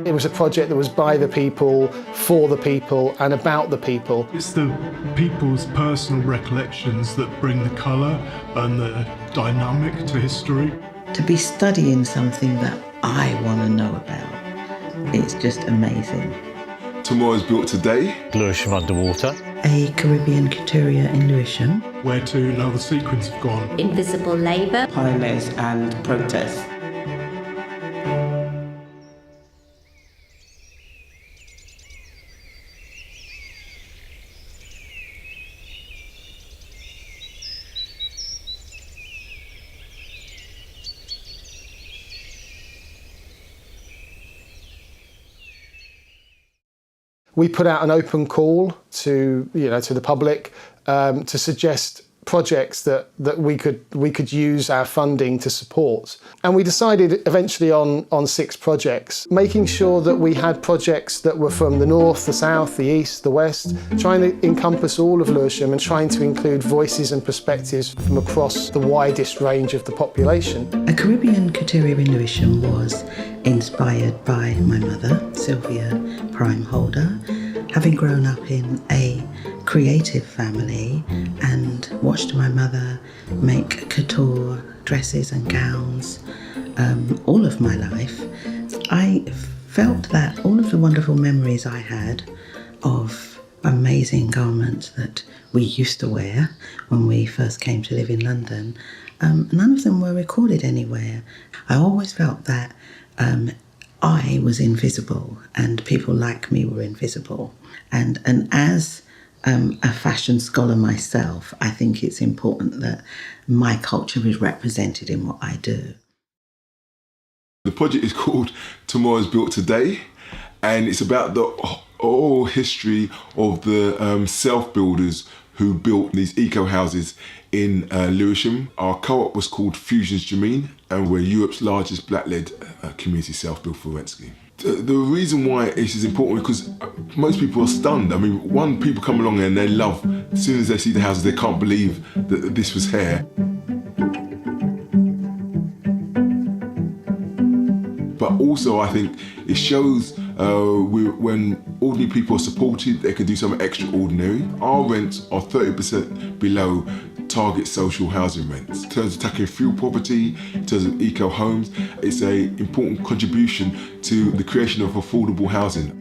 It was a project that was by the people, for the people, and about the people. It's the people's personal recollections that bring the colour and the dynamic to history. To be studying something that I want to know about, it's just amazing. Tomorrow's Built Today. Lewisham Underwater. A Caribbean Couturier in Lewisham. Where to Now the Sequins Have Gone. Invisible Labour. Pioneers and Protests. We put out an open call to the public to suggest projects that we could use our funding to support. And we decided eventually on 6 projects, making sure that we had projects that were from the north, the south, the east, the west, trying to encompass all of Lewisham and trying to include voices and perspectives from across the widest range of the population. A Caribbean Couturier in Lewisham was inspired by my mother, Sylvia Prime Holder, having grown up in a creative family and watched my mother make couture dresses and gowns all of my life. I felt that all of the wonderful memories I had of amazing garments that we used to wear when we first came to live in London, none of them were recorded anywhere. I always felt that I was invisible and people like me were invisible. And as a fashion scholar myself, I think it's important that my culture is represented in what I do. The project is called Tomorrow's Built Today, and it's about the whole history of the self-builders who built these eco-houses in Lewisham. Our co-op was called Fusions Jameen, and we're Europe's largest black-led community self-built for rent scheme. The reason why this is important is because most people are stunned. I mean, people come along and they love, as soon as they see the houses, they can't believe that this was here. But also, I think it shows when ordinary people are supported, they can do something extraordinary. Our rents are 30% below target social housing rents. In terms of tackling fuel poverty, in terms of eco homes, it's an important contribution to the creation of affordable housing.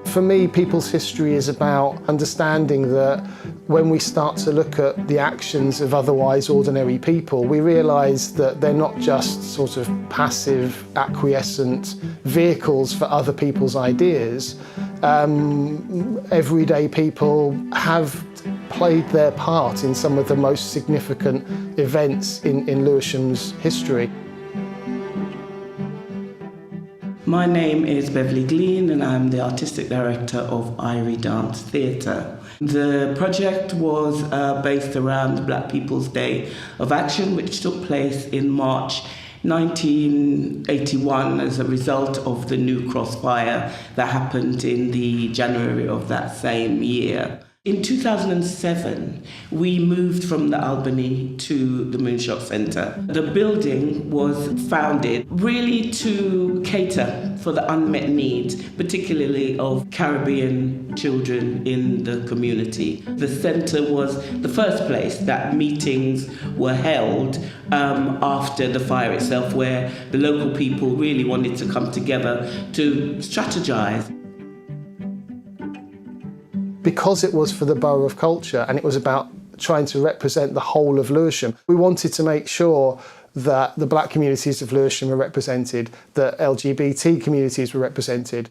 For me, people's history is about understanding that when we start to look at the actions of otherwise ordinary people, we realise that they're not just sort of passive, acquiescent vehicles for other people's ideas. Everyday people have played their part in some of the most significant events in Lewisham's history. My name is Beverly Glean and I'm the Artistic Director of Irie Dance Theatre. The project was based around the Black People's Day of Action, which took place in March 1981 as a result of the new crossfire that happened in the January of that same year. In 2007, we moved from the Albany to the Moonshot Centre. The building was founded really to cater for the unmet needs, particularly of Caribbean children in the community. The centre was the first place that meetings were held after the fire itself, where the local people really wanted to come together to strategise. Because it was for the Borough of Culture and it was about trying to represent the whole of Lewisham, we wanted to make sure that the black communities of Lewisham were represented, that LGBT communities were represented.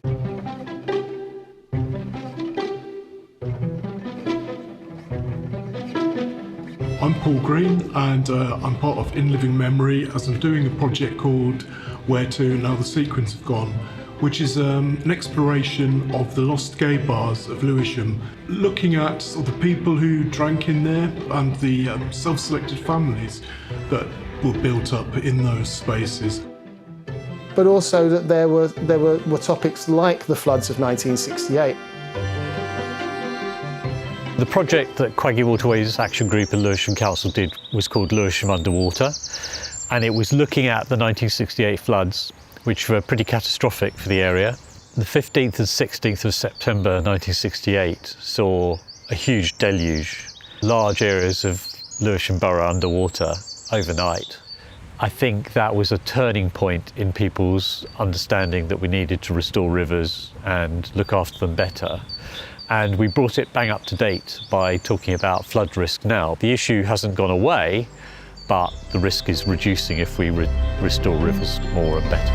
I'm Paul Green and I'm part of In Living Memory as I'm doing a project called Where to Now the Sequins Have Gone, which is an exploration of the lost gay bars of Lewisham, looking at sort of the people who drank in there and the self-selected families that were built up in those spaces. But also that there were topics like the floods of 1968. The project that Quaggy Waterways Action Group and Lewisham Council did was called Lewisham Underwater, and it was looking at the 1968 floods, which were pretty catastrophic for the area. The 15th and 16th of September 1968 saw a huge deluge, large areas of Lewisham Borough underwater overnight. I think that was a turning point in people's understanding that we needed to restore rivers and look after them better. And we brought it bang up to date by talking about flood risk now. The issue hasn't gone away, but the risk is reducing if we restore rivers more and better.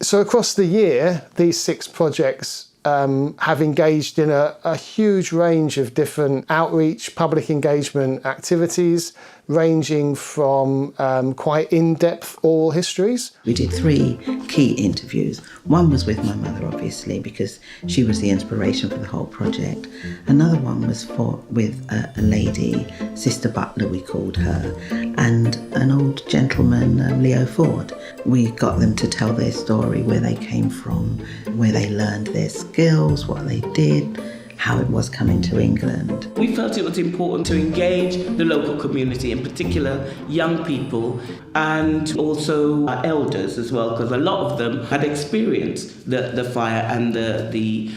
So across the year, these 6 projects have engaged in a huge range of different outreach, public engagement activities, ranging from quite in-depth oral histories. We did 3 key interviews. One was with my mother, obviously, because she was the inspiration for the whole project. Another one was with a lady, Sister Butler we called her, and an old gentleman, Leo Ford. We got them to tell their story, where they came from, where they learned their skills, what they did, how it was coming to England. We felt it was important to engage the local community, in particular young people, and also our elders as well, because a lot of them had experienced the fire and the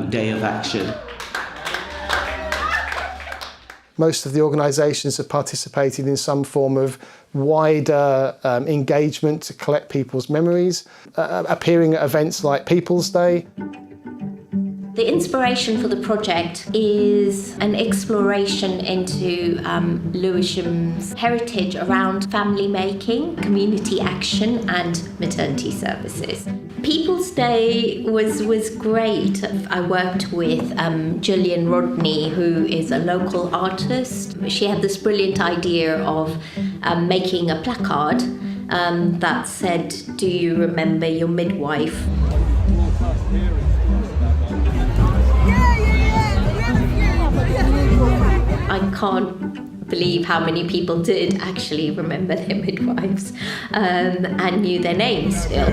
day of action. Most of the organisations have participated in some form of wider engagement to collect people's memories, appearing at events like People's Day. The inspiration for the project is an exploration into Lewisham's heritage around family making, community action and maternity services. People's Day was great. I worked with Gillian Rodney, who is a local artist. She had this brilliant idea of making a placard that said, "Do you remember your midwife?" I can't believe how many people did actually remember their midwives and knew their names still.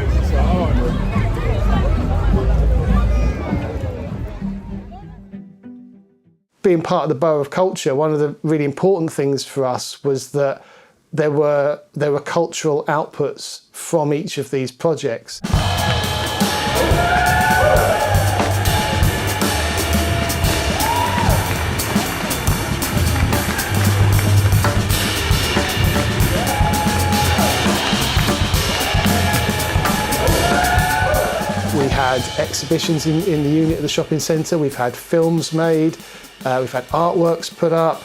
Being part of the Borough of Culture, one of the really important things for us was that there were cultural outputs from each of these projects. We had exhibitions in the unit of the shopping centre, we've had films made, we've had artworks put up.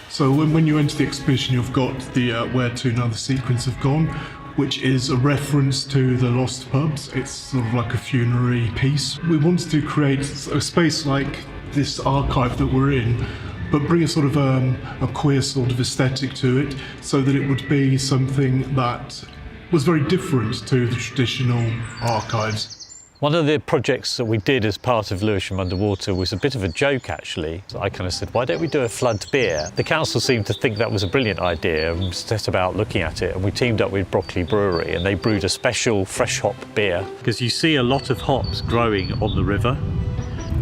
So when you enter the exhibition, you've got the Where To Now the Sequence Have Gone, which is a reference to the lost pubs. It's sort of like a funerary piece. We wanted to create a space like this archive that we're in, but bring a sort of a queer sort of aesthetic to it, so that it would be something that was very different to the traditional archives. One of the projects that we did as part of Lewisham Underwater was a bit of a joke, actually. I kind of said, why don't we do a flood beer? The council seemed to think that was a brilliant idea and set about looking at it, and we teamed up with Brockley Brewery and they brewed a special fresh hop beer. Because you see a lot of hops growing on the river.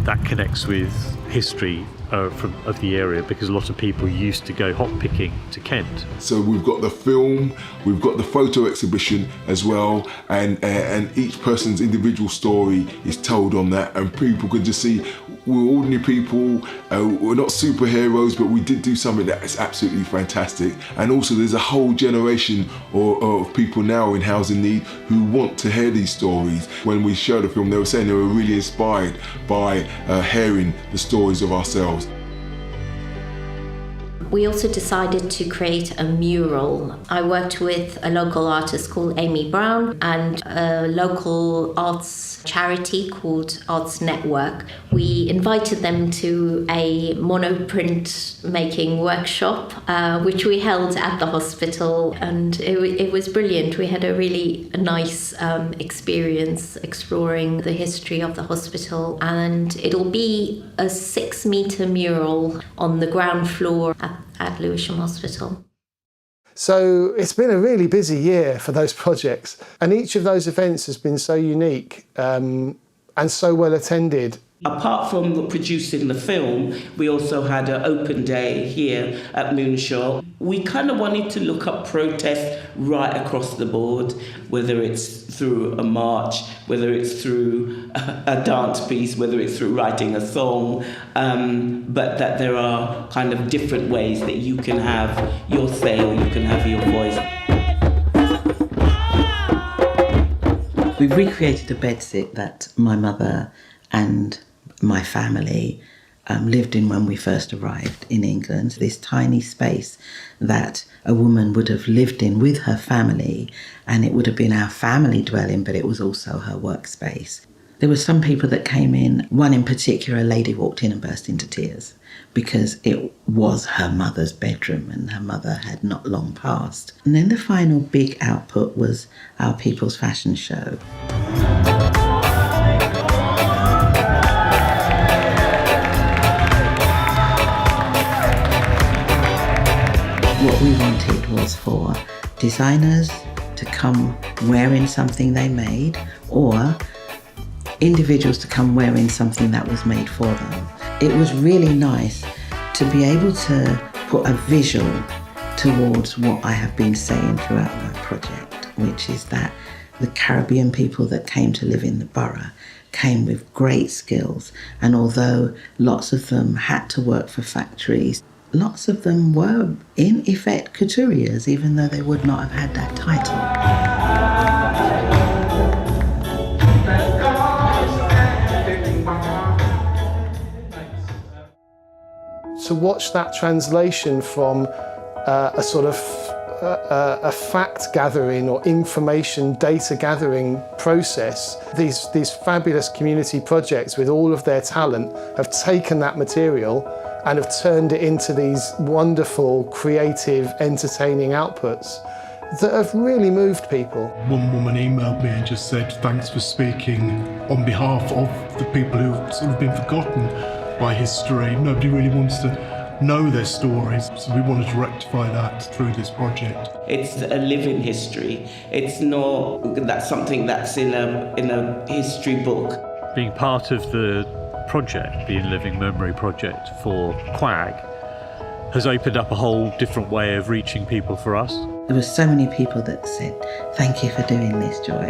That connects with history of the area, because a lot of people used to go hop picking to Kent. So we've got the film, we've got the photo exhibition as well, and each person's individual story is told on that, and people could just see we're ordinary people, we're not superheroes, but we did do something that is absolutely fantastic. And also there's a whole generation of people now in housing need who want to hear these stories. When we showed the film, they were saying they were really inspired by hearing the stories of ourselves. We also decided to create a mural. I worked with a local artist called Amy Brown and a local arts charity called Arts Network. We invited them to a monoprint making workshop, which we held at the hospital, and it was brilliant. We had a really nice experience exploring the history of the hospital, and it'll be a 6-meter mural on the ground floor at Lewisham Hospital. So it's been a really busy year for those projects, and each of those events has been so unique and so well attended Apart from producing the film, we also had an open day here at Moonshaw. We kind of wanted to look up protests right across the board, whether it's through a march, whether it's through a dance piece, whether it's through writing a song, but that there are kind of different ways that you can have your say or you can have your voice. We've recreated a bedsit that my mother and my family lived in when we first arrived in England. This tiny space that a woman would have lived in with her family, and it would have been our family dwelling, but it was also her workspace. There were some people that came in. One in particular, a lady walked in and burst into tears because it was her mother's bedroom and her mother had not long passed. And then the final big output was our People's Fashion Show. What we wanted was for designers to come wearing something they made, or individuals to come wearing something that was made for them. It was really nice to be able to put a visual towards what I have been saying throughout my project, which is that the Caribbean people that came to live in the borough came with great skills, and although lots of them had to work for factories, lots of them were, in effect, couturiers, even though they would not have had that title. To watch that translation from a sort of a fact gathering or information data gathering process, these fabulous community projects with all of their talent have taken that material and have turned it into these wonderful, creative, entertaining outputs that have really moved people. One woman emailed me and just said, thanks for speaking on behalf of the people who've sort of been forgotten by history. Nobody really wants to know their stories, so we wanted to rectify that through this project. It's a living history. It's not that's something that's in a history book. Being part of the project, the In Living Memory project for QAG, has opened up a whole different way of reaching people for us. There were so many people that said, thank you for doing this, Joy.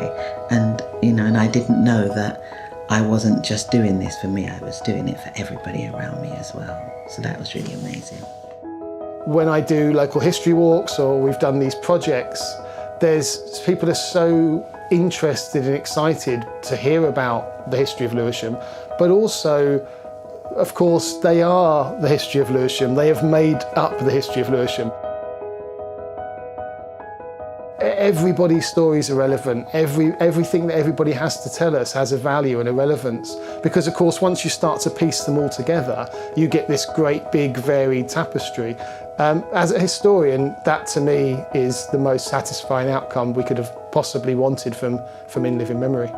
And, and I didn't know that I wasn't just doing this for me, I was doing it for everybody around me as well. So that was really amazing. When I do local history walks or we've done these projects, people are so interested and excited to hear about the history of Lewisham, but also, of course, they are the history of Lewisham. They have made up the history of Lewisham. Everybody's stories are relevant. Everything that everybody has to tell us has a value and a relevance. Because, of course, once you start to piece them all together, you get this great, big, varied tapestry. As a historian, that to me is the most satisfying outcome we could have possibly wanted from In Living Memory.